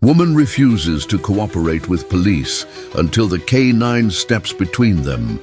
Woman refuses to cooperate with police until the K9 steps between them.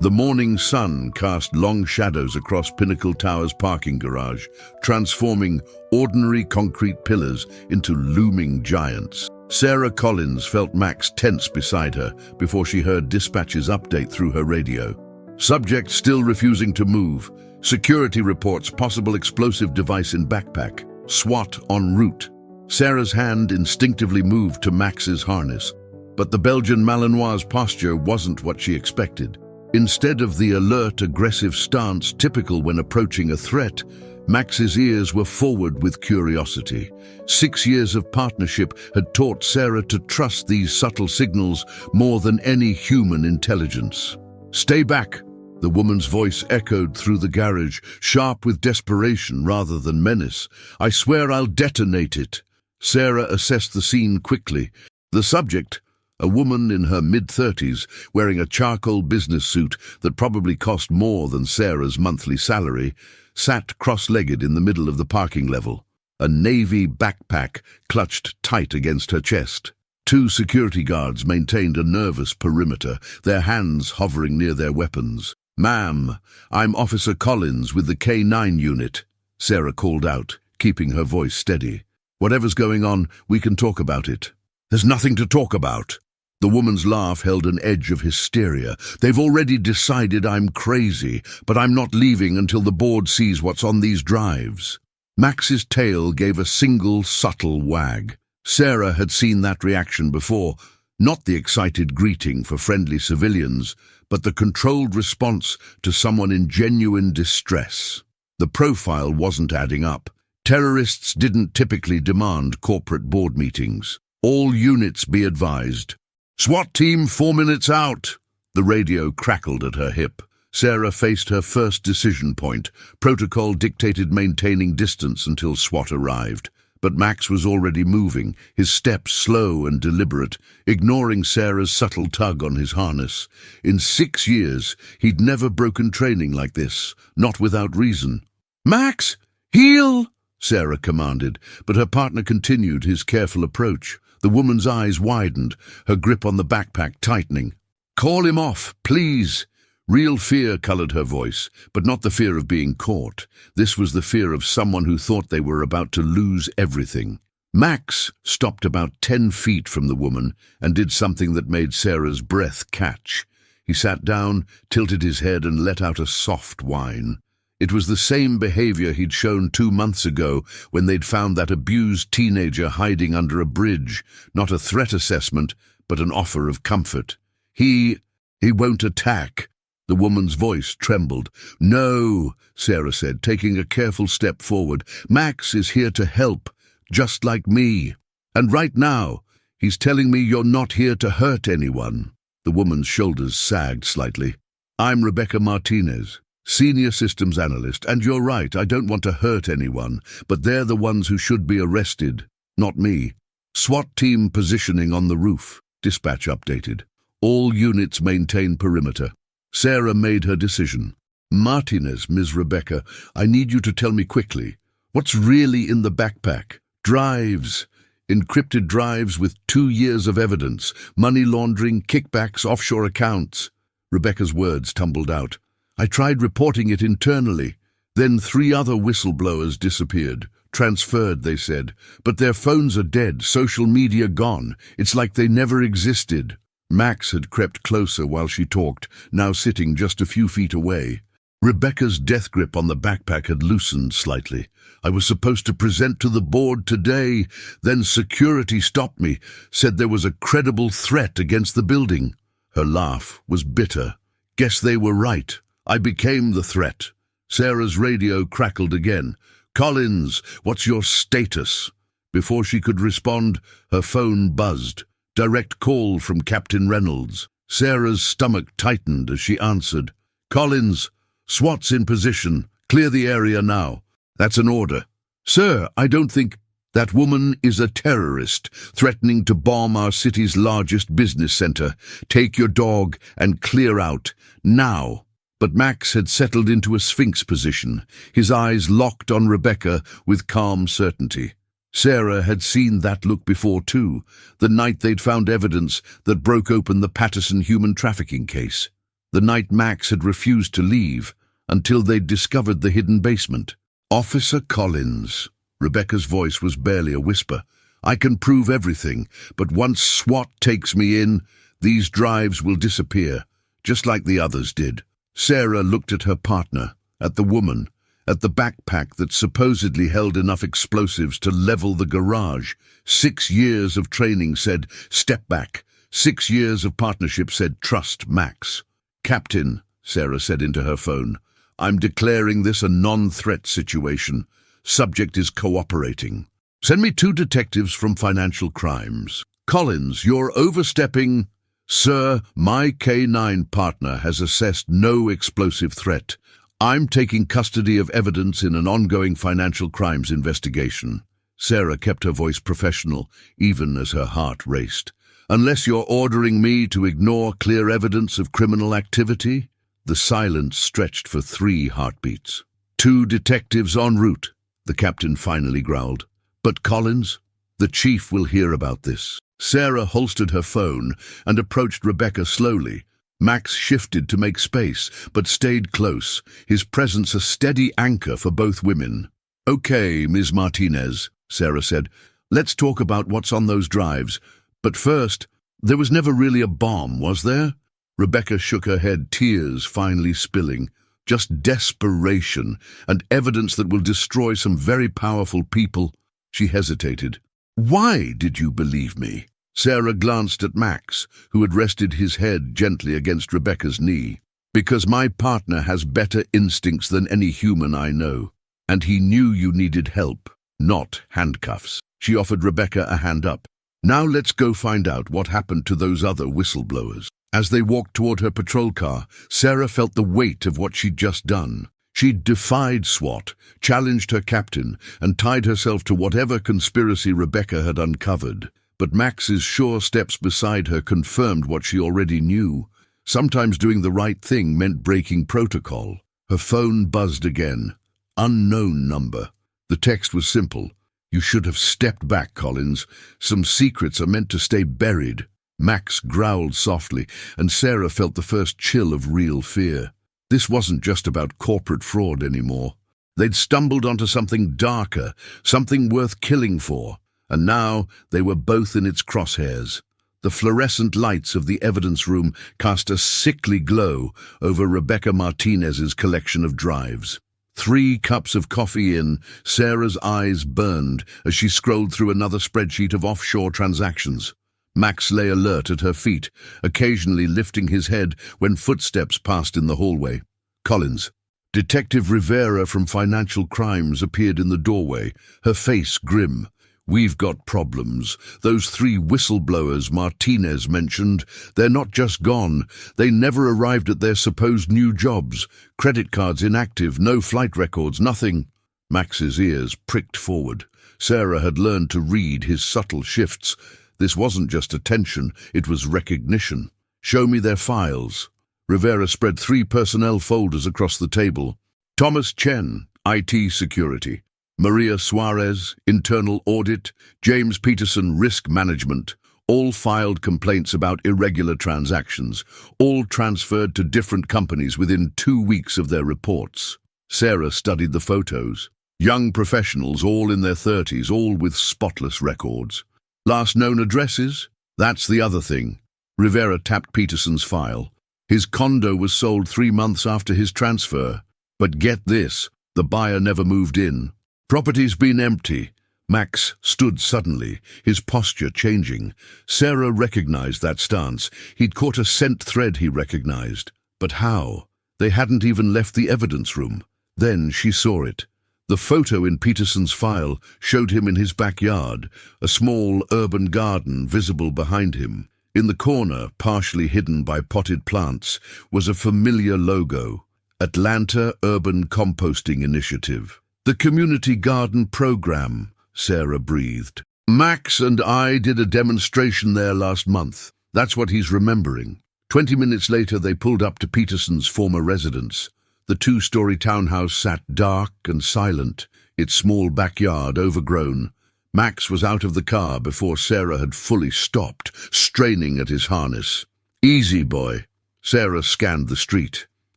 The morning sun cast long shadows across Pinnacle Tower's parking garage, transforming ordinary concrete pillars into looming giants. Sarah Collins felt Max tense beside her before she heard dispatch's update through her radio. Subject still refusing to move. Security reports possible explosive device in backpack. SWAT en route. Sarah's hand instinctively moved to Max's harness, but the Belgian Malinois' posture wasn't what she expected. Instead of the alert, aggressive stance typical when approaching a threat, Max's ears were forward with curiosity. 6 years of partnership had taught Sarah to trust these subtle signals more than any human intelligence. "Stay back," the woman's voice echoed through the garage, sharp with desperation rather than menace. "I swear I'll detonate it." Sarah assessed the scene quickly. The subject, a woman in her mid-30s, wearing a charcoal business suit that probably cost more than Sarah's monthly salary, sat cross-legged in the middle of the parking level, a navy backpack clutched tight against her chest. 2 security guards maintained a nervous perimeter, their hands hovering near their weapons. "Ma'am, I'm Officer Collins with the K9 unit," Sarah called out, keeping her voice steady. "Whatever's going on, we can talk about it." "There's nothing to talk about." The woman's laugh held an edge of hysteria. "They've already decided I'm crazy, but I'm not leaving until the board sees what's on these drives." Max's tail gave a single subtle wag. Sarah had seen that reaction before, not the excited greeting for friendly civilians, but the controlled response to someone in genuine distress. The profile wasn't adding up. Terrorists didn't typically demand corporate board meetings. "All units be advised." "SWAT team 4 minutes out." The radio crackled at her hip. Sarah faced her first decision point. Protocol dictated maintaining distance until SWAT arrived. But Max was already moving, his steps slow and deliberate, ignoring Sarah's subtle tug on his harness. In 6 years, he'd never broken training like this, not without reason. "Max, heel!" Sarah commanded, but her partner continued his careful approach. The woman's eyes widened, her grip on the backpack tightening. "Call him off, please." Real fear colored her voice, but not the fear of being caught. This was the fear of someone who thought they were about to lose everything. Max stopped about 10 feet from the woman and did something that made Sarah's breath catch. He sat down, tilted his head, and let out a soft whine. It was the same behavior he'd shown 2 months ago when they'd found that abused teenager hiding under a bridge, not a threat assessment, but an offer of comfort. He won't attack." The woman's voice trembled. "No," Sarah said, taking a careful step forward. "Max is here to help, just like me. And right now, he's telling me you're not here to hurt anyone." The woman's shoulders sagged slightly. "I'm Rebecca Martinez, Senior Systems Analyst, and you're right, I don't want to hurt anyone, but they're the ones who should be arrested, not me." "SWAT team positioning on the roof," dispatch updated. "All units maintain perimeter." Sarah made her decision. "Martinez, Ms. Rebecca, I need you to tell me quickly. What's really in the backpack?" "Drives. Encrypted drives with 2 years of evidence. Money laundering, kickbacks, offshore accounts." Rebecca's words tumbled out. "I tried reporting it internally. Then 3 other whistleblowers disappeared. Transferred, they said. But their phones are dead, social media gone. It's like they never existed." Max had crept closer while she talked, now sitting just a few feet away. Rebecca's death grip on the backpack had loosened slightly. "I was supposed to present to the board today. Then security stopped me, said there was a credible threat against the building." Her laugh was bitter. "Guess they were right. I became the threat." Sarah's radio crackled again. "Collins, what's your status?" Before she could respond, her phone buzzed. Direct call from Captain Reynolds. Sarah's stomach tightened as she answered. "Collins, SWAT's in position. Clear the area now." "That's an order." "Sir, I don't think—" "That woman is a terrorist, threatening to bomb our city's largest business center. Take your dog and clear out, now." But Max had settled into a sphinx position, his eyes locked on Rebecca with calm certainty. Sarah had seen that look before too, the night they'd found evidence that broke open the Patterson human trafficking case. The night Max had refused to leave until they'd discovered the hidden basement. "Officer Collins," Rebecca's voice was barely a whisper, "I can prove everything, but once SWAT takes me in, these drives will disappear, just like the others did." Sarah looked at her partner, at the woman, at the backpack that supposedly held enough explosives to level the garage. 6 years of training said, "Step back." 6 years of partnership said, "Trust Max." "Captain," Sarah said into her phone, "I'm declaring this a non-threat situation. Subject is cooperating. Send me 2 detectives from financial crimes." "Collins, you're overstepping." "Sir, my K9 partner has assessed no explosive threat. I'm taking custody of evidence in an ongoing financial crimes investigation." Sarah kept her voice professional, even as her heart raced. "Unless you're ordering me to ignore clear evidence of criminal activity?" The silence stretched for 3 heartbeats. "2 detectives en route," the captain finally growled. "But Collins, the chief will hear about this." Sarah holstered her phone and approached Rebecca slowly. Max shifted to make space, but stayed close, his presence a steady anchor for both women. "Okay, Ms. Martinez," Sarah said, "let's talk about what's on those drives. But first, there was never really a bomb, was there?" Rebecca shook her head, tears finally spilling. "Just desperation and evidence that will destroy some very powerful people." She hesitated. "Why did you believe me?" Sarah glanced at Max, who had rested his head gently against Rebecca's knee. "Because my partner has better instincts than any human I know, and he knew you needed help, not handcuffs." She offered Rebecca a hand up. "Now let's go find out what happened to those other whistleblowers." As they walked toward her patrol car, Sarah felt the weight of what she'd just done. She'd defied SWAT, challenged her captain, and tied herself to whatever conspiracy Rebecca had uncovered. But Max's sure steps beside her confirmed what she already knew. Sometimes doing the right thing meant breaking protocol. Her phone buzzed again. Unknown number. The text was simple. "You should have stepped back, Collins. Some secrets are meant to stay buried." Max growled softly, and Sarah felt the first chill of real fear. This wasn't just about corporate fraud anymore. They'd stumbled onto something darker, something worth killing for. And now they were both in its crosshairs. The fluorescent lights of the evidence room cast a sickly glow over Rebecca Martinez's collection of drives. 3 cups of coffee in, Sarah's eyes burned as she scrolled through another spreadsheet of offshore transactions. Max lay alert at her feet, occasionally lifting his head when footsteps passed in the hallway. "Collins." Detective Rivera from Financial Crimes appeared in the doorway, her face grim. "We've got problems. Those 3 whistleblowers Martinez mentioned, they're not just gone. They never arrived at their supposed new jobs. Credit cards inactive, no flight records, nothing." Max's ears pricked forward. Sarah had learned to read his subtle shifts. This wasn't just attention, it was recognition. "Show me their files." Rivera spread 3 personnel folders across the table. Thomas Chen, IT Security. Maria Suarez, Internal Audit. James Peterson, Risk Management. All filed complaints about irregular transactions. All transferred to different companies within 2 weeks of their reports. Sarah studied the photos. Young professionals, all in their 30s, all with spotless records. Last known addresses? That's the other thing. Rivera tapped Peterson's file. His condo was sold 3 months after his transfer. But get this, the buyer never moved in. Property's been empty. Max stood suddenly, his posture changing. Sarah recognized that stance. He'd caught a scent thread he recognized. But how? They hadn't even left the evidence room. Then she saw it. The photo in Peterson's file showed him in his backyard, a small urban garden visible behind him. In the corner, partially hidden by potted plants, was a familiar logo, Atlanta Urban Composting Initiative. "The Community Garden Program," Sarah breathed. "Max and I did a demonstration there last month. That's what he's remembering." 20 minutes later, they pulled up to Peterson's former residence. The 2-story townhouse sat dark and silent, its small backyard overgrown. Max was out of the car before Sarah had fully stopped, straining at his harness. "Easy, boy." Sarah scanned the street.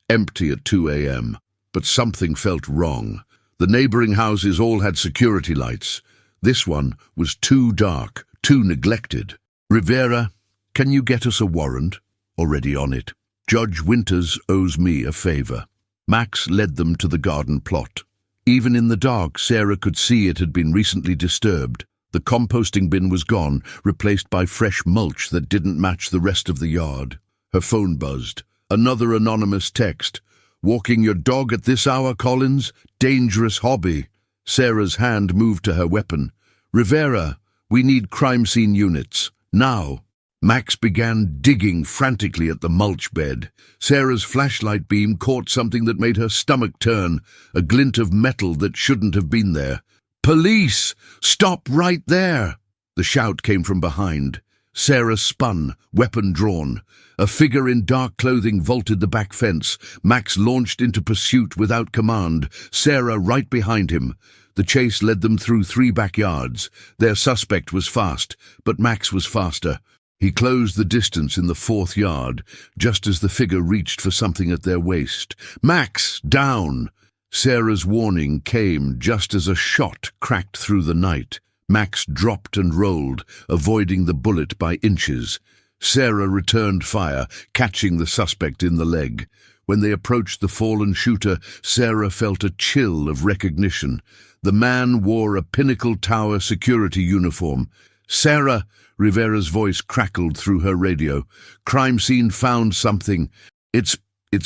Empty at 2 a.m. But something felt wrong. The neighboring houses all had security lights. This one was too dark, too neglected. "Rivera, can you get us a warrant?" "Already on it. Judge Winters owes me a favor." Max led them to the garden plot. Even in the dark, Sarah could see it had been recently disturbed. The composting bin was gone, replaced by fresh mulch that didn't match the rest of the yard. Her phone buzzed. Another anonymous text. "Walking your dog at this hour, Collins? Dangerous hobby." Sarah's hand moved to her weapon. "Rivera, we need crime scene units. Now." Max began digging frantically at the mulch bed. Sarah's flashlight beam caught something that made her stomach turn, a glint of metal that shouldn't have been there. "Police! Stop right there!" The shout came from behind. Sarah spun, weapon drawn. A figure in dark clothing vaulted the back fence. Max launched into pursuit without command, Sarah right behind him. The chase led them through 3 backyards. Their suspect was fast, but Max was faster. He closed the distance in the 4th yard, just as the figure reached for something at their waist. "Max, down!" Sarah's warning came just as a shot cracked through the night. Max dropped and rolled, avoiding the bullet by inches. Sarah returned fire, catching the suspect in the leg. When they approached the fallen shooter, Sarah felt a chill of recognition. The man wore a Pinnacle Tower security uniform. "Sarah," Rivera's voice crackled through her radio. "Crime scene found something. It's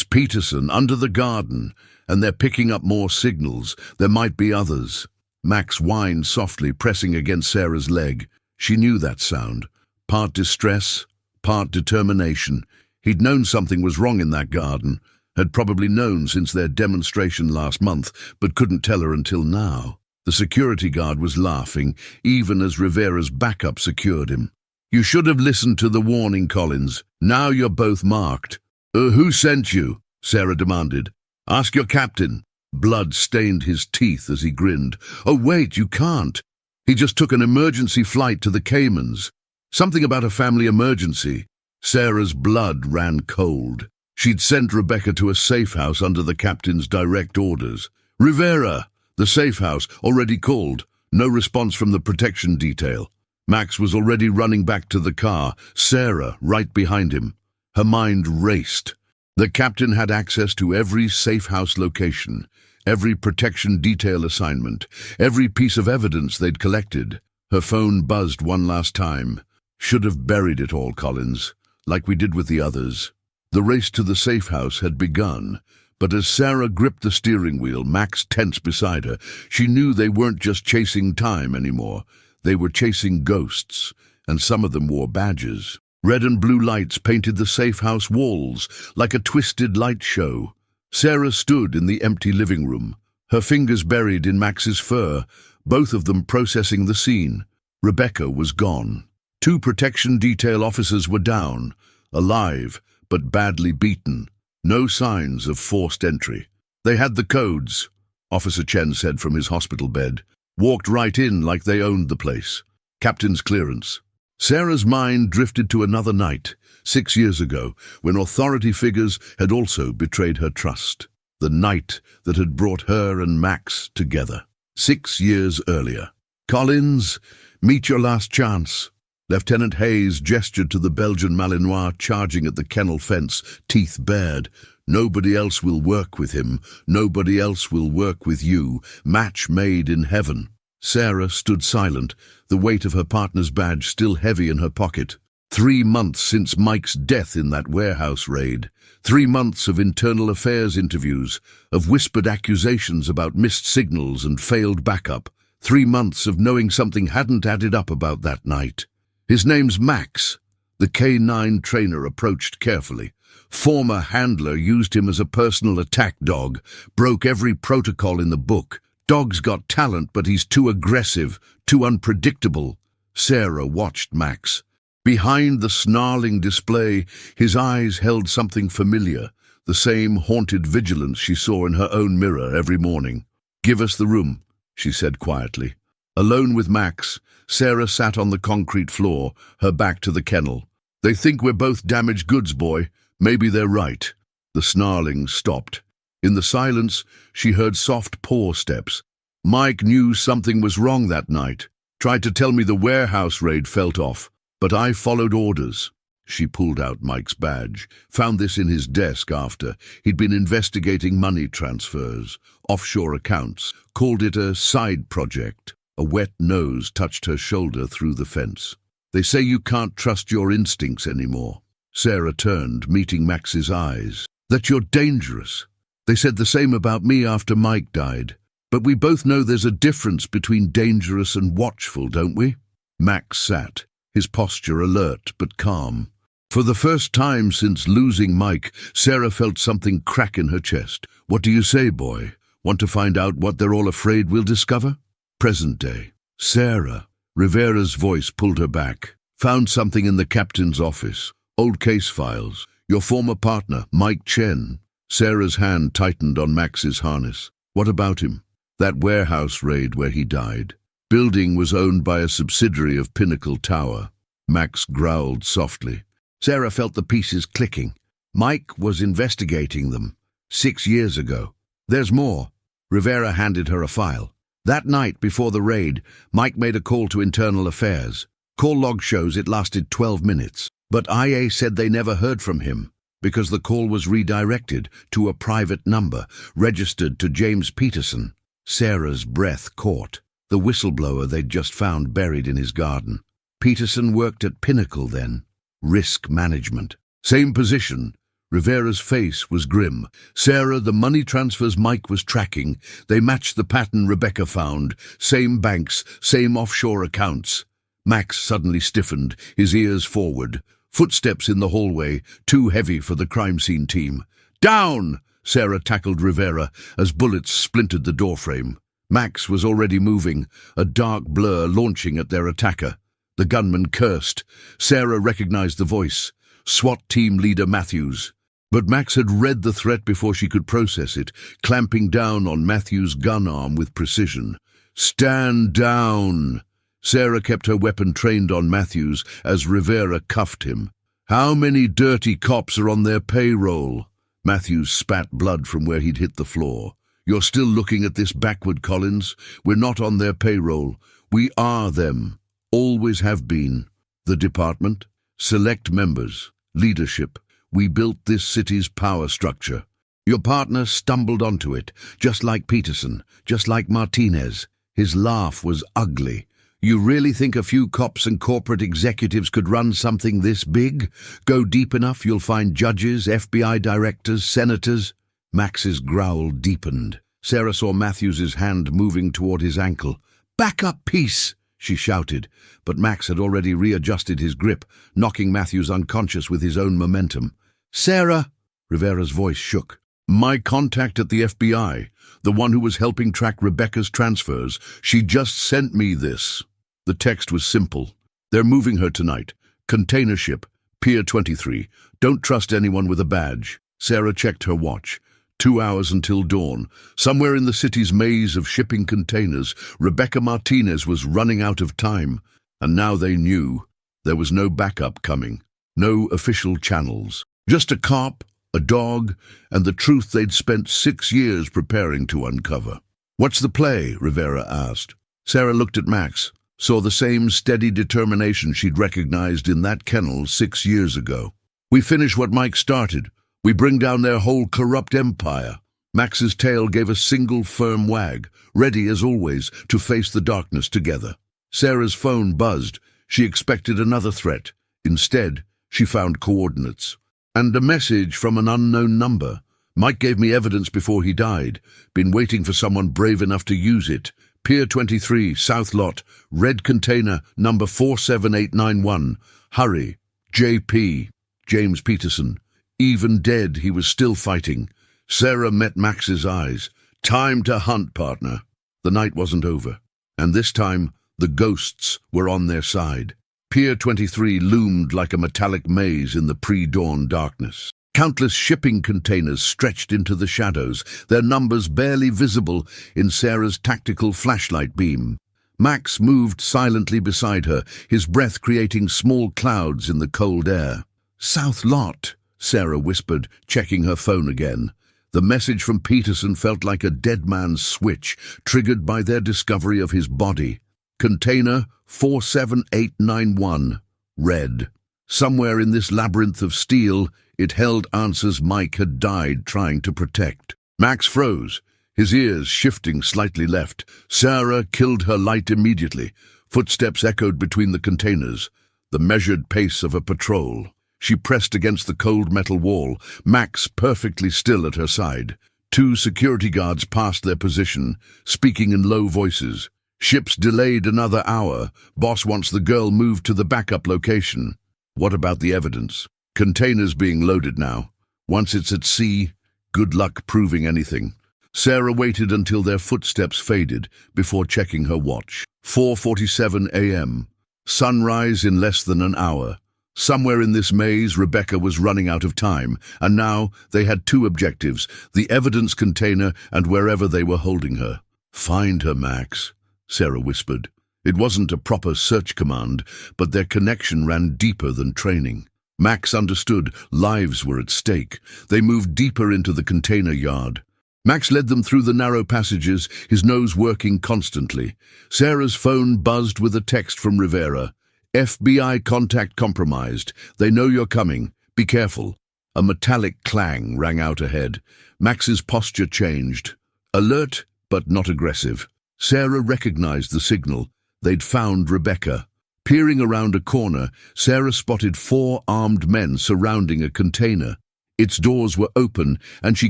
Peterson, under the garden, and they're picking up more signals. There might be others." Max whined softly, pressing against Sarah's leg. She knew that sound. Part distress, part determination. He'd known something was wrong in that garden, had probably known since their demonstration last month, but couldn't tell her until now. The security guard was laughing, even as Rivera's backup secured him. "You should have listened to the warning, Collins. Now you're both marked." Who sent you?" Sarah demanded. "Ask your captain." Blood stained his teeth as he grinned. "Oh, wait, you can't. He just took an emergency flight to the Caymans. Something about a family emergency." Sarah's blood ran cold. She'd sent Rebecca to a safe house under the captain's direct orders. "Rivera! The safe house, already called. No response from the protection detail." Max was already running back to the car, Sarah right behind him. Her mind raced. The captain had access to every safe house location, every protection detail assignment, every piece of evidence they'd collected. Her phone buzzed one last time. "Should have buried it all, Collins, like we did with the others." The race to the safe house had begun. But as Sarah gripped the steering wheel, Max tensed beside her. She knew they weren't just chasing time anymore. They were chasing ghosts, and some of them wore badges. Red and blue lights painted the safe house walls like a twisted light show. Sarah stood in the empty living room, her fingers buried in Max's fur, both of them processing the scene. Rebecca was gone. 2 protection detail officers were down, alive but badly beaten. No signs of forced entry. "They had the codes," Officer Chen said from his hospital bed. "Walked right in like they owned the place. Captain's clearance." Sarah's mind drifted to another night, 6 years ago, when authority figures had also betrayed her trust. The night that had brought her and Max together. 6 years earlier. "Collins, meet your last chance." Lieutenant Hayes gestured to the Belgian Malinois charging at the kennel fence, teeth bared. "Nobody else will work with him. Nobody else will work with you. Match made in heaven." Sarah stood silent, the weight of her partner's badge still heavy in her pocket. 3 months since Mike's death in that warehouse raid. 3 months of internal affairs interviews, of whispered accusations about missed signals and failed backup. 3 months of knowing something hadn't added up about that night. "His name's Max." The K9 trainer approached carefully. Former handler used him as a personal attack dog, broke every protocol in the book. Dog's got talent, but he's too aggressive, too unpredictable. Sarah watched Max. Behind the snarling display, his eyes held something familiar, the same haunted vigilance she saw in her own mirror every morning. "Give us the room," she said quietly. Alone with Max, Sarah sat on the concrete floor, her back to the kennel. "They think we're both damaged goods, boy. Maybe they're right." The snarling stopped. In the silence, she heard soft paw steps. "Mike knew something was wrong that night. Tried to tell me the warehouse raid felt off, but I followed orders." She pulled out Mike's badge, found this in his desk after he'd been investigating money transfers, offshore accounts, called it a side project. A wet nose touched her shoulder through the fence. "They say you can't trust your instincts anymore." Sarah turned, meeting Max's eyes. "That you're dangerous. They said the same about me after Mike died. But we both know there's a difference between dangerous and watchful, don't we?" Max sat, his posture alert but calm. For the first time since losing Mike, Sarah felt something crack in her chest. "What do you say, boy? Want to find out what they're all afraid we'll discover?" Present day. "Sarah." Rivera's voice pulled her back. "Found something in the captain's office. Old case files. Your former partner, Mike Chen." Sarah's hand tightened on Max's harness. "What about him?" "That warehouse raid where he died. Building was owned by a subsidiary of Pinnacle Tower." Max growled softly. Sarah felt the pieces clicking. "Mike was investigating them 6 years ago. There's more." Rivera handed her a file. "That night before the raid, Mike made a call to internal affairs. Call log shows it lasted 12 minutes. But IA said they never heard from him because the call was redirected to a private number registered to James Peterson." Sarah's breath caught. The whistleblower they'd just found buried in his garden. Peterson worked at Pinnacle then. Risk management. Same position. Rivera's face was grim. "Sarah, the money transfers Mike was tracking, they matched the pattern Rebecca found. Same banks, same offshore accounts." Max suddenly stiffened, his ears forward. Footsteps in the hallway, too heavy for the crime scene team. "Down!" Sarah tackled Rivera as bullets splintered the doorframe. Max was already moving, a dark blur launching at their attacker. The gunman cursed. Sarah recognized the voice. SWAT team leader Matthews. But Max had read the threat before she could process it, clamping down on Matthews' gun arm with precision. "Stand down!" Sarah kept her weapon trained on Matthews as Rivera cuffed him. "How many dirty cops are on their payroll?" Matthews spat blood from where he'd hit the floor. "You're still looking at this backward, Collins. We're not on their payroll. We are them. Always have been. The department, select members, leadership. We built this city's power structure. Your partner stumbled onto it, just like Peterson, just like Martinez." His laugh was ugly. "You really think a few cops and corporate executives could run something this big? Go deep enough, you'll find judges, FBI directors, senators." Max's growl deepened. Sarah saw Matthews's hand moving toward his ankle. "Back up, piece!" she shouted, but Max had already readjusted his grip, knocking Matthews unconscious with his own momentum. "Sarah!" Rivera's voice shook. "My contact at the FBI, the one who was helping track Rebecca's transfers, she just sent me this." The text was simple. "They're moving her tonight. Container ship, Pier 23. Don't trust anyone with a badge." Sarah checked her watch. 2 hours until dawn. Somewhere in the city's maze of shipping containers, Rebecca Martinez was running out of time. And now they knew. There was no backup coming. No official channels. Just a cop, a dog, and the truth they'd spent 6 years preparing to uncover. "What's the play?" Rivera asked. Sarah looked at Max, saw the same steady determination she'd recognized in that kennel 6 years ago. "We finish what Mike started. We bring down their whole corrupt empire." Max's tail gave a single firm wag, ready as always to face the darkness together. Sarah's phone buzzed. She expected another threat. Instead, she found coordinates. And a message from an unknown number. "Mike gave me evidence before he died. Been waiting for someone brave enough to use it. Pier 23, South Lot, red container, number 47891. Hurry. JP. James Peterson. Even dead, he was still fighting." Sarah met Max's eyes. "Time to hunt, partner." The night wasn't over. And this time, the ghosts were on their side. Pier 23 loomed like a metallic maze in the pre-dawn darkness. Countless shipping containers stretched into the shadows, their numbers barely visible in Sarah's tactical flashlight beam. Max moved silently beside her, his breath creating small clouds in the cold air. "South Lot," Sarah whispered, checking her phone again. The message from Peterson felt like a dead man's switch, triggered by their discovery of his body. Container 47891, read. Somewhere in this labyrinth of steel, it held answers Mike had died trying to protect. Max froze, his ears shifting slightly left. Sarah killed her light immediately. Footsteps echoed between the containers, the measured pace of a patrol. She pressed against the cold metal wall, Max perfectly still at her side. 2 security guards passed their position, speaking in low voices. "Ship's delayed another hour. Boss wants the girl moved to the backup location." "What about the evidence?" "Containers being loaded now. Once it's at sea, good luck proving anything." Sarah waited until their footsteps faded before checking her watch. 4:47 a.m. Sunrise in less than an hour. Somewhere in this maze, Rebecca was running out of time, and now they had 2 objectives, the evidence container and wherever they were holding her. "Find her, Max," Sarah whispered. It wasn't a proper search command, but their connection ran deeper than training. Max understood lives were at stake. They moved deeper into the container yard. Max led them through the narrow passages, his nose working constantly. Sarah's phone buzzed with a text from Rivera. "FBI contact compromised. They know you're coming. Be careful." A metallic clang rang out ahead. Max's posture changed. Alert, but not aggressive. Sarah recognized the signal. They'd found Rebecca. Peering around a corner, Sarah spotted 4 armed men surrounding a container. Its doors were open, and she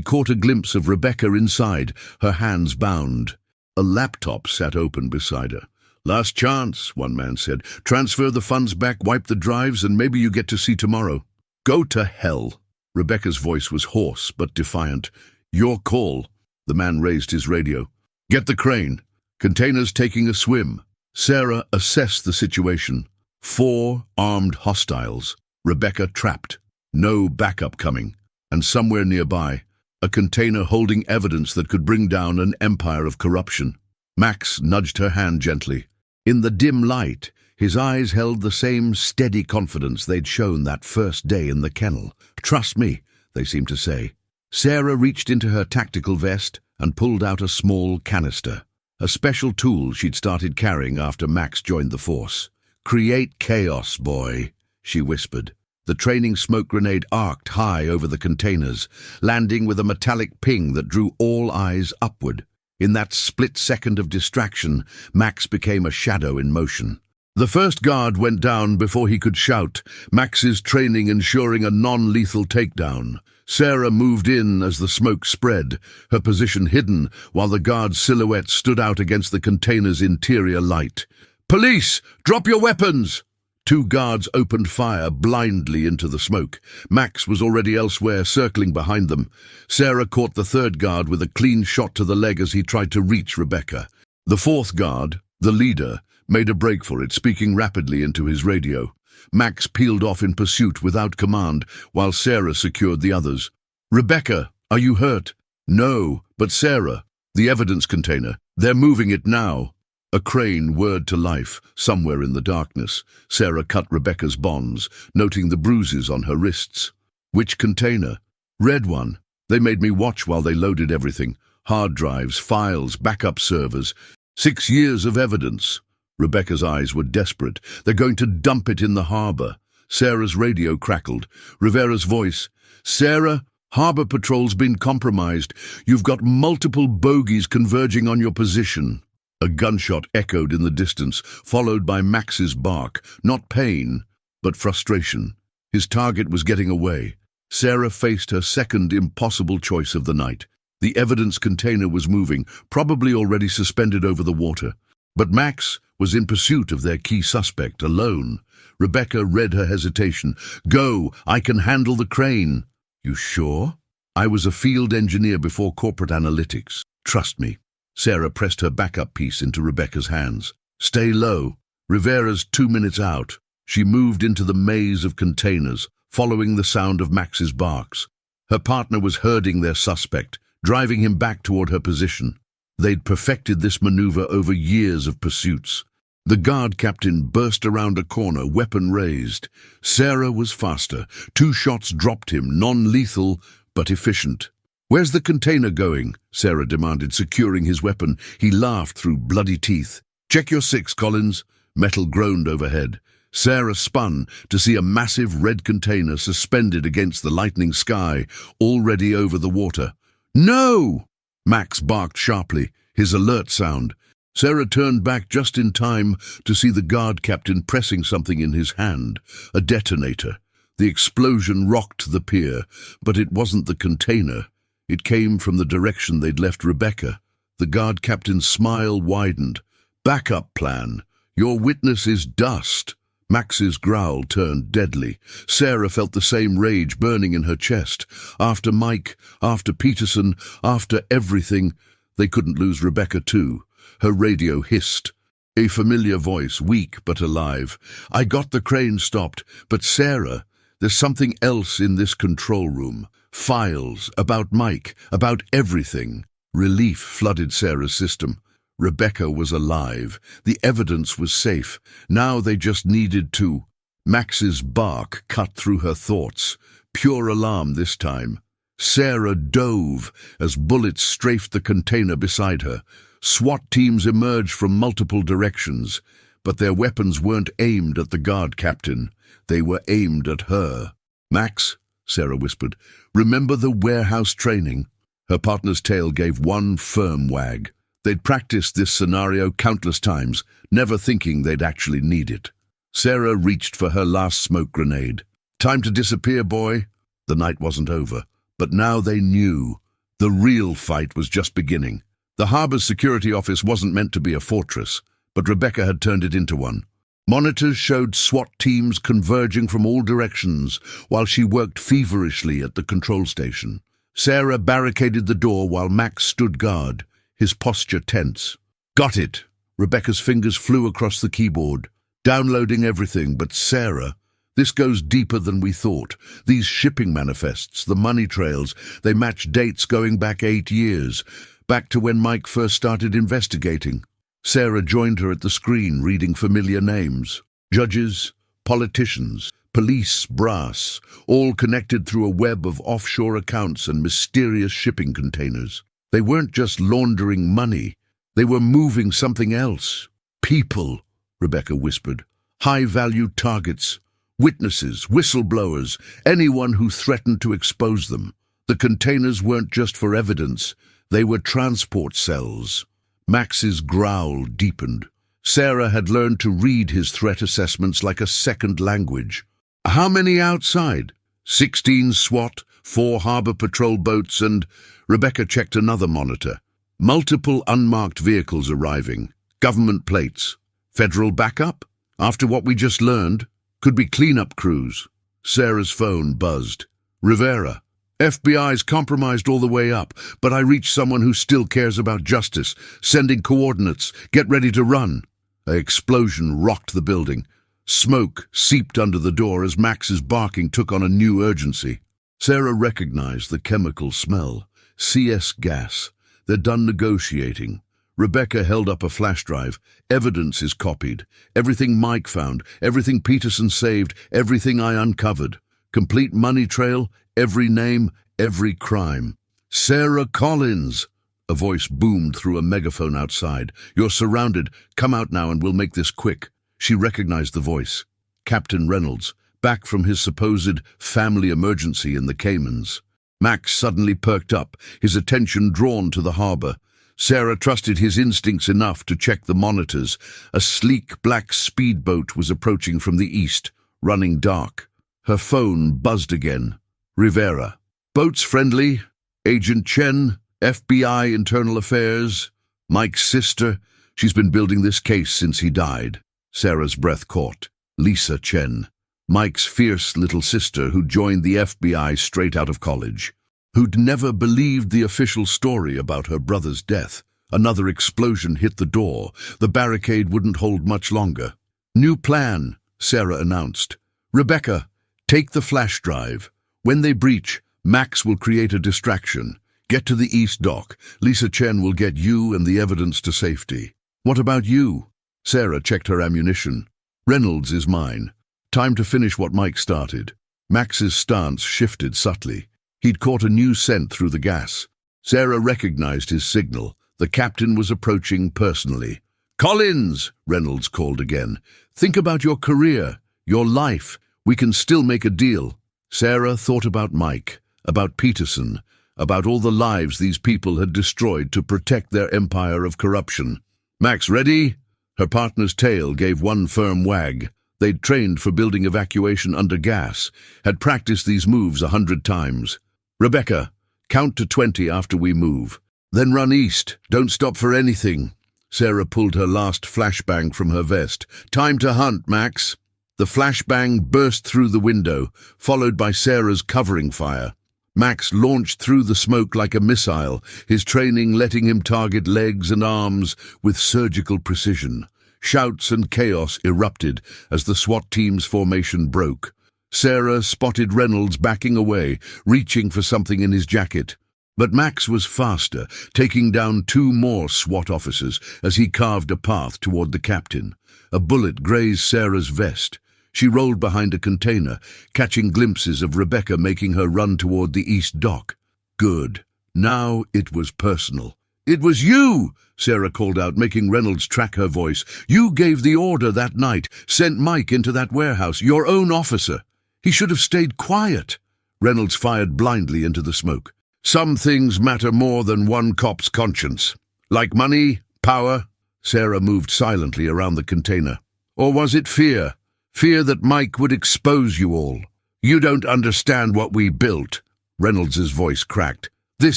caught a glimpse of Rebecca inside, her hands bound. A laptop sat open beside her. "Last chance," one man said. "Transfer the funds back, wipe the drives, and maybe you get to see tomorrow." "Go to hell." Rebecca's voice was hoarse but defiant. "Your call." The man raised his radio. "Get the crane. Container's taking a swim." Sarah assessed the situation. 4 armed hostiles. Rebecca trapped. No backup coming. And somewhere nearby, a container holding evidence that could bring down an empire of corruption. Max nudged her hand gently. In the dim light, his eyes held the same steady confidence they'd shown that first day in the kennel. "Trust me," they seemed to say. Sarah reached into her tactical vest and pulled out a small canister, a special tool she'd started carrying after Max joined the force. "Create chaos, boy," she whispered. The training smoke grenade arced high over the containers, landing with a metallic ping that drew all eyes upward. In that split second of distraction, Max became a shadow in motion. The first guard went down before he could shout, Max's training ensuring a non-lethal takedown. Sarah moved in as the smoke spread, her position hidden, while the guard's silhouette stood out against the container's interior light. "Police! Drop your weapons!" 2 guards opened fire blindly into the smoke. Max was already elsewhere, circling behind them. Sarah caught the 3rd guard with a clean shot to the leg as he tried to reach Rebecca. The 4th guard, the leader, made a break for it, speaking rapidly into his radio. Max peeled off in pursuit without command, while Sarah secured the others. "Rebecca, are you hurt?" "No, but Sarah, the evidence container, they're moving it now." A crane whirred to life, somewhere in the darkness. Sarah cut Rebecca's bonds, noting the bruises on her wrists. "Which container?" "Red one. They made me watch while they loaded everything. Hard drives, files, backup servers. 6 years of evidence." Rebecca's eyes were desperate. "They're going to dump it in the harbor." Sarah's radio crackled. Rivera's voice. "Sarah, harbor patrol's been compromised. You've got multiple bogies converging on your position." A gunshot echoed in the distance, followed by Max's bark, not pain, but frustration. His target was getting away. Sarah faced her second impossible choice of the night. The evidence container was moving, probably already suspended over the water. But Max was in pursuit of their key suspect, alone. Rebecca read her hesitation. "Go, I can handle the crane." "You sure?" "I was a field engineer before corporate analytics. Trust me." Sarah pressed her backup piece into Rebecca's hands. "Stay low. Rivera's 2 minutes out." She moved into the maze of containers, following the sound of Max's barks. Her partner was herding their suspect, driving him back toward her position. They'd perfected this maneuver over years of pursuits. The guard captain burst around a corner, weapon raised. Sarah was faster. 2 shots dropped him, non-lethal but efficient. "Where's the container going?" Sarah demanded, securing his weapon. He laughed through bloody teeth. "Check your 6, Collins." Metal groaned overhead. Sarah spun to see a massive red container suspended against the lightning sky, already over the water. "No!" Max barked sharply, his alert sound. Sarah turned back just in time to see the guard captain pressing something in his hand, a detonator. The explosion rocked the pier, but it wasn't the container. It came from the direction they'd left Rebecca. The guard captain's smile widened. "Backup plan. Your witness is dust." Max's growl turned deadly. Sarah felt the same rage burning in her chest. After Mike, after Peterson, after everything, they couldn't lose Rebecca too. Her radio hissed. A familiar voice, weak but alive. "I got the crane stopped, but Sarah, there's something else in this control room. Files, about Mike, about everything." Relief flooded Sarah's system. Rebecca was alive. The evidence was safe. Now they just needed to. Max's bark cut through her thoughts. Pure alarm this time. Sarah dove as bullets strafed the container beside her. SWAT teams emerged from multiple directions, but their weapons weren't aimed at the guard captain. They were aimed at her. "Max," Sarah whispered, "remember the warehouse training?" Her partner's tail gave one firm wag. They'd practiced this scenario countless times, never thinking they'd actually need it. Sarah reached for her last smoke grenade. "Time to disappear, boy." The night wasn't over, but now they knew. The real fight was just beginning. The harbor's security office wasn't meant to be a fortress, but Rebecca had turned it into one. Monitors showed SWAT teams converging from all directions while she worked feverishly at the control station. Sarah barricaded the door while Max stood guard, his posture tense. "Got it!" Rebecca's fingers flew across the keyboard, downloading everything. "But Sarah, this goes deeper than we thought. These shipping manifests, the money trails, they match dates going back 8 years, back to when Mike first started investigating." Sarah joined her at the screen, reading familiar names. Judges, politicians, police brass, all connected through a web of offshore accounts and mysterious shipping containers. They weren't just laundering money. They were moving something else. "People," Rebecca whispered. "High-value targets. Witnesses, whistleblowers, anyone who threatened to expose them. The containers weren't just for evidence. They were transport cells." Max's growl deepened. Sarah had learned to read his threat assessments like a second language. "How many outside?" 16 SWAT, 4 harbor patrol boats, and Rebecca checked another monitor. Multiple unmarked vehicles arriving. Government plates. Federal backup? After what we just learned, could be cleanup crews. Sarah's phone buzzed. "Rivera. FBI's compromised all the way up, but I reached someone who still cares about justice. Sending coordinates. Get ready to run." An explosion rocked the building. Smoke seeped under the door as Max's barking took on a new urgency. Sarah recognized the chemical smell. CS gas. They're done negotiating. Rebecca held up a flash drive. "Evidence is copied. Everything Mike found, everything Peterson saved, everything I uncovered. Complete money trail, every name, every crime." "Sarah Collins!" A voice boomed through a megaphone outside. "You're surrounded. Come out now and we'll make this quick." She recognized the voice. Captain Reynolds, back from his supposed family emergency in the Caymans. Max suddenly perked up, his attention drawn to the harbor. Sarah trusted his instincts enough to check the monitors. A sleek black speedboat was approaching from the east, running dark. Her phone buzzed again. "Rivera. Boat's friendly. Agent Chen, FBI Internal Affairs. Mike's sister. She's been building this case since he died." Sarah's breath caught. Lisa Chen. Mike's fierce little sister who joined the FBI straight out of college. Who'd never believed the official story about her brother's death. Another explosion hit the door. The barricade wouldn't hold much longer. "New plan," Sarah announced. "Rebecca, take the flash drive. When they breach, Max will create a distraction. Get to the East Dock. Lisa Chen will get you and the evidence to safety. What about you? Sarah checked her ammunition. Reynolds is mine. Time to finish what Mike started. Max's stance shifted subtly. He'd caught a new scent through the gas. Sarah recognized his signal. The captain was approaching personally. "Collins!" Reynolds called again. "Think about your career, your life. We can still make a deal." Sarah thought about Mike, about Peterson, about all the lives these people had destroyed to protect their empire of corruption. "Max, ready?" Her partner's tail gave one firm wag. They'd trained for building evacuation under gas, had practiced these moves 100 times. "Rebecca, count to 20 after we move. Then run east. Don't stop for anything." Sarah pulled her last flashbang from her vest. "Time to hunt, Max." The flashbang burst through the window, followed by Sarah's covering fire. Max launched through the smoke like a missile, his training letting him target legs and arms with surgical precision. Shouts and chaos erupted as the SWAT team's formation broke. Sarah spotted Reynolds backing away, reaching for something in his jacket. But Max was faster, taking down 2 more SWAT officers as he carved a path toward the captain. A bullet grazed Sarah's vest. She rolled behind a container, catching glimpses of Rebecca making her run toward the East Dock. Good. Now it was personal. "It was you!" Sarah called out, making Reynolds track her voice. "You gave the order that night, sent Mike into that warehouse, your own officer. He should have stayed quiet." Reynolds fired blindly into the smoke. "Some things matter more than one cop's conscience. Like money, power." Sarah moved silently around the container. "Or was it fear? Fear that Mike would expose you all. You don't understand what we built." Reynolds's voice cracked. "This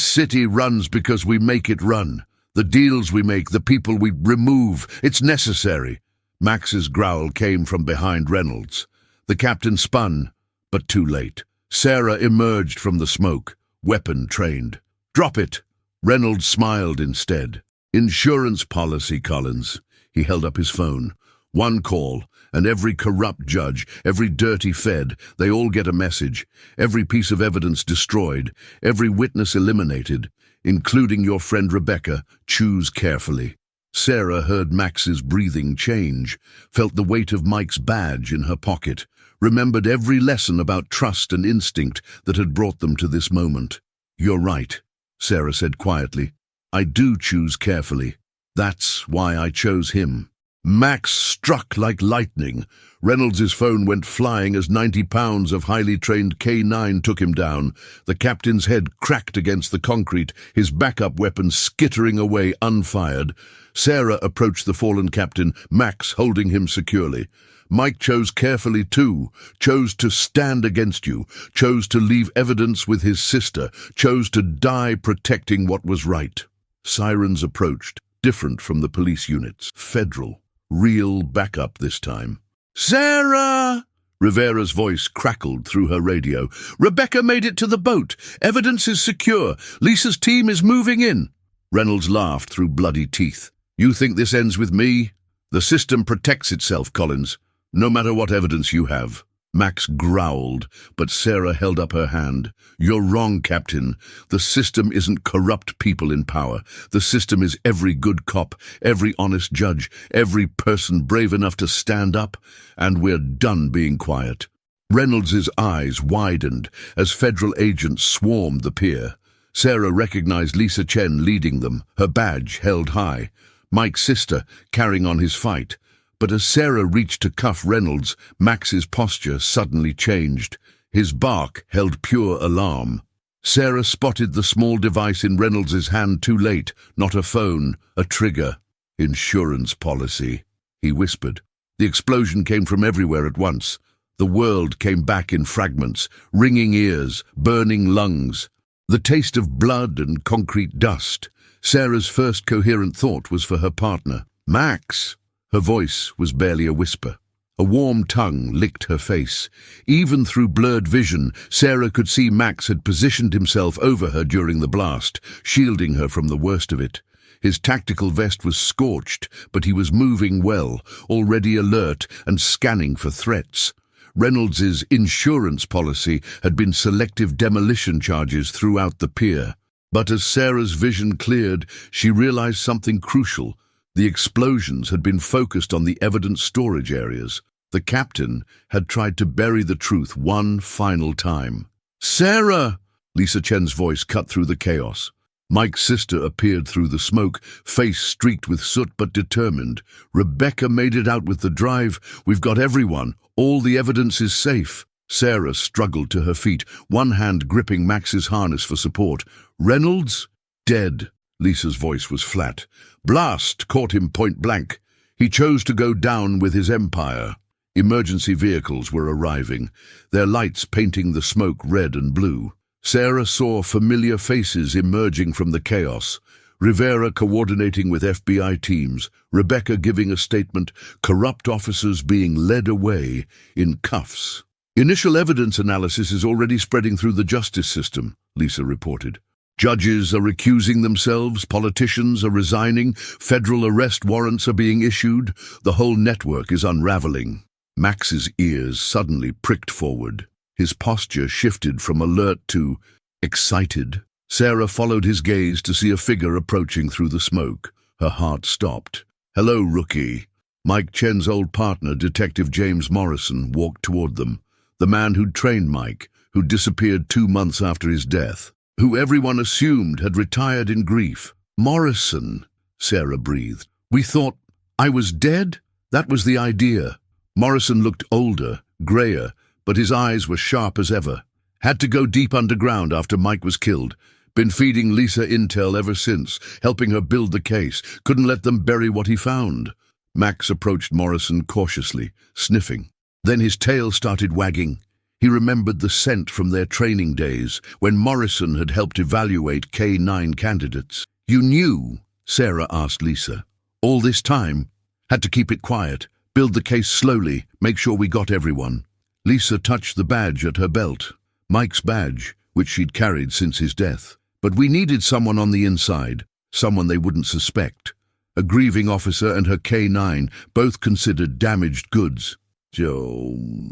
city runs because we make it run. The deals we make, the people we remove, it's necessary." Max's growl came from behind Reynolds. The captain spun, but too late. Sarah emerged from the smoke, weapon trained. "Drop it!" Reynolds smiled instead. "Insurance policy, Collins." He held up his phone. "One call, and every corrupt judge, every dirty Fed, they all get a message. Every piece of evidence destroyed, every witness eliminated, including your friend Rebecca. Choose carefully." Sarah heard Max's breathing change, felt the weight of Mike's badge in her pocket, remembered every lesson about trust and instinct that had brought them to this moment. "You're right," Sarah said quietly. "I do choose carefully. That's why I chose him." Max struck like lightning. Reynolds's phone went flying as 90 pounds of highly trained K9 took him down. The captain's head cracked against the concrete, his backup weapon skittering away unfired. Sarah approached the fallen captain, Max holding him securely. Mike chose carefully too, chose to stand against you, chose to leave evidence with his sister, chose to die protecting what was right. Sirens approached, different from the police units, federal. Real backup this time. "Sarah!" Rivera's voice crackled through her radio. "Rebecca made it to the boat. Evidence is secure. Lisa's team is moving in." Reynolds laughed through bloody teeth. "You think this ends with me? The system protects itself, Collins, no matter what evidence you have." Max growled, but Sarah held up her hand. "You're wrong, Captain. The system isn't corrupt people in power. The system is every good cop, every honest judge, every person brave enough to stand up, and we're done being quiet." Reynolds's eyes widened as federal agents swarmed the pier. Sarah recognized Lisa Chen leading them, her badge held high. Mike's sister carrying on his fight. But as Sarah reached to cuff Reynolds, Max's posture suddenly changed. His bark held pure alarm. Sarah spotted the small device in Reynolds's hand too late. Not a phone, a trigger. "Insurance policy," he whispered. The explosion came from everywhere at once. The world came back in fragments, ringing ears, burning lungs. The taste of blood and concrete dust. Sarah's first coherent thought was for her partner. "Max!" Her voice was barely a whisper. A warm tongue licked her face. Even through blurred vision, Sarah could see Max had positioned himself over her during the blast, shielding her from the worst of it. His tactical vest was scorched, but he was moving well, already alert and scanning for threats. Reynolds's insurance policy had been selective demolition charges throughout the pier. But as Sarah's vision cleared, she realized something crucial. The explosions had been focused on the evidence storage areas. The captain had tried to bury the truth one final time. "Sarah!" Lisa Chen's voice cut through the chaos. Mike's sister appeared through the smoke, face streaked with soot but determined. "Rebecca made it out with the drive. We've got everyone. All the evidence is safe." Sarah struggled to her feet, one hand gripping Max's harness for support. "Reynolds? Dead." Lisa's voice was flat. "Blast caught him point blank. He chose to go down with his empire." Emergency vehicles were arriving, their lights painting the smoke red and blue. Sarah saw familiar faces emerging from the chaos. Rivera coordinating with FBI teams, Rebecca giving a statement, corrupt officers being led away in cuffs. "Initial evidence analysis is already spreading through the justice system," Lisa reported. "Judges are recusing themselves, politicians are resigning, federal arrest warrants are being issued. The whole network is unraveling." Max's ears suddenly pricked forward. His posture shifted from alert to excited. Sarah followed his gaze to see a figure approaching through the smoke. Her heart stopped. "Hello, rookie." Mike Chen's old partner, Detective James Morrison, walked toward them. The man who'd trained Mike, who disappeared 2 months after his death, who everyone assumed had retired in grief. "Morrison," Sarah breathed. "We thought I was dead?" That was the idea. Morrison looked older, grayer, but his eyes were sharp as ever. "Had to go deep underground after Mike was killed. Been feeding Lisa intel ever since, helping her build the case. Couldn't let them bury what he found." Max approached Morrison cautiously, sniffing. Then his tail started wagging. He remembered the scent from their training days, when Morrison had helped evaluate K-9 candidates. "You knew?" Sarah asked Lisa. "All this time?" "Had to keep it quiet. Build the case slowly, make sure we got everyone." Lisa touched the badge at her belt. Mike's badge, which she'd carried since his death. "But we needed someone on the inside, someone they wouldn't suspect. A grieving officer and her K-9, both considered damaged goods."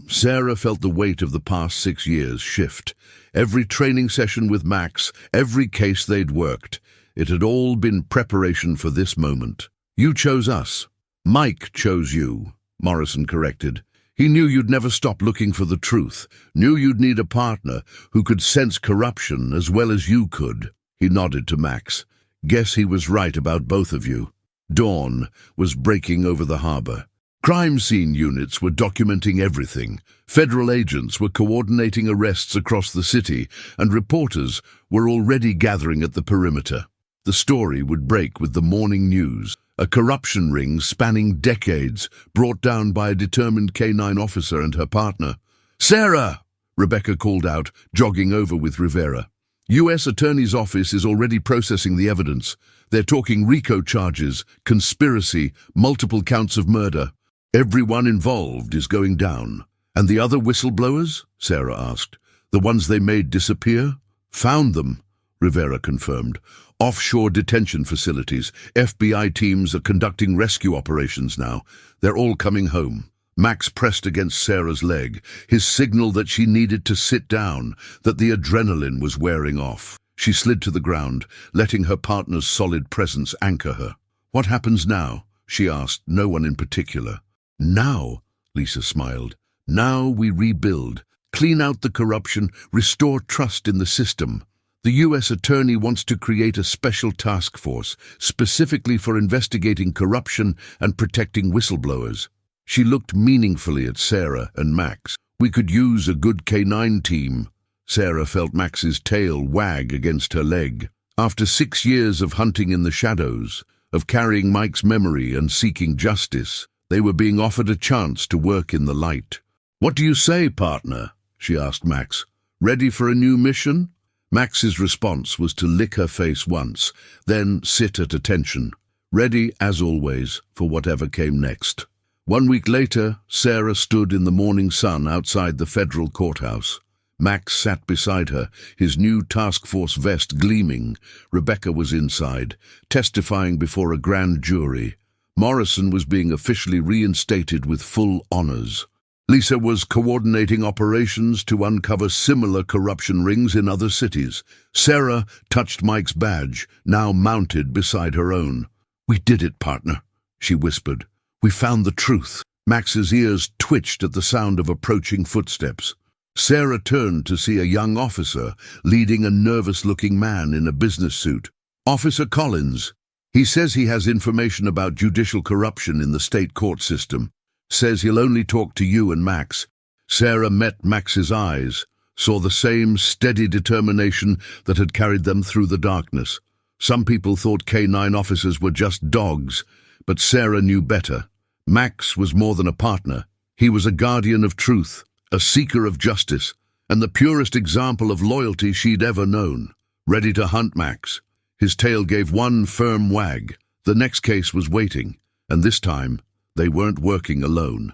Sarah felt the weight of the past 6 years shift. Every training session with Max, every case they'd worked. It had all been preparation for this moment. "You chose us." "Mike chose you," Morrison corrected. "He knew you'd never stop looking for the truth, knew you'd need a partner who could sense corruption as well as you could." He nodded to Max. "Guess he was right about both of you." Dawn was breaking over the harbor. Crime scene units were documenting everything. Federal agents were coordinating arrests across the city, and reporters were already gathering at the perimeter. The story would break with the morning news. A corruption ring spanning decades, brought down by a determined K-9 officer and her partner. "Sarah!" Rebecca called out, jogging over with Rivera. "U.S. Attorney's Office is already processing the evidence. They're talking RICO charges, conspiracy, multiple counts of murder. Everyone involved is going down." "And the other whistleblowers?" Sarah asked. "The ones they made disappear?" "Found them," Rivera confirmed. "Offshore detention facilities. FBI teams are conducting rescue operations now. They're all coming home." Max pressed against Sarah's leg, his signal that she needed to sit down, that the adrenaline was wearing off. She slid to the ground, letting her partner's solid presence anchor her. "What happens now?" she asked, no one in particular. "Now," Lisa smiled. "Now we rebuild, clean out the corruption, restore trust in the system. The U.S. Attorney wants to create a special task force, specifically for investigating corruption and protecting whistleblowers." She looked meaningfully at Sarah and Max. "We could use a good K-9 team." Sarah felt Max's tail wag against her leg. After 6 years of hunting in the shadows, of carrying Mike's memory and seeking justice, they were being offered a chance to work in the light. "What do you say, partner?" she asked Max. "Ready for a new mission?" Max's response was to lick her face once, then sit at attention, ready, as always, for whatever came next. 1 week later, Sarah stood in the morning sun outside the federal courthouse. Max sat beside her, his new task force vest gleaming. Rebecca was inside, testifying before a grand jury. Morrison was being officially reinstated with full honors. Lisa was coordinating operations to uncover similar corruption rings in other cities. Sarah touched Mike's badge, now mounted beside her own. "We did it, partner," she whispered. "We found the truth." Max's ears twitched at the sound of approaching footsteps. Sarah turned to see a young officer leading a nervous-looking man in a business suit. "Officer Collins. He says he has information about judicial corruption in the state court system. Says he'll only talk to you and Max." Sarah met Max's eyes, saw the same steady determination that had carried them through the darkness. Some people thought K9 officers were just dogs, but Sarah knew better. Max was more than a partner. He was a guardian of truth, a seeker of justice, and the purest example of loyalty she'd ever known. Ready to hunt Max. His tail gave one firm wag. The next case was waiting, and this time they weren't working alone.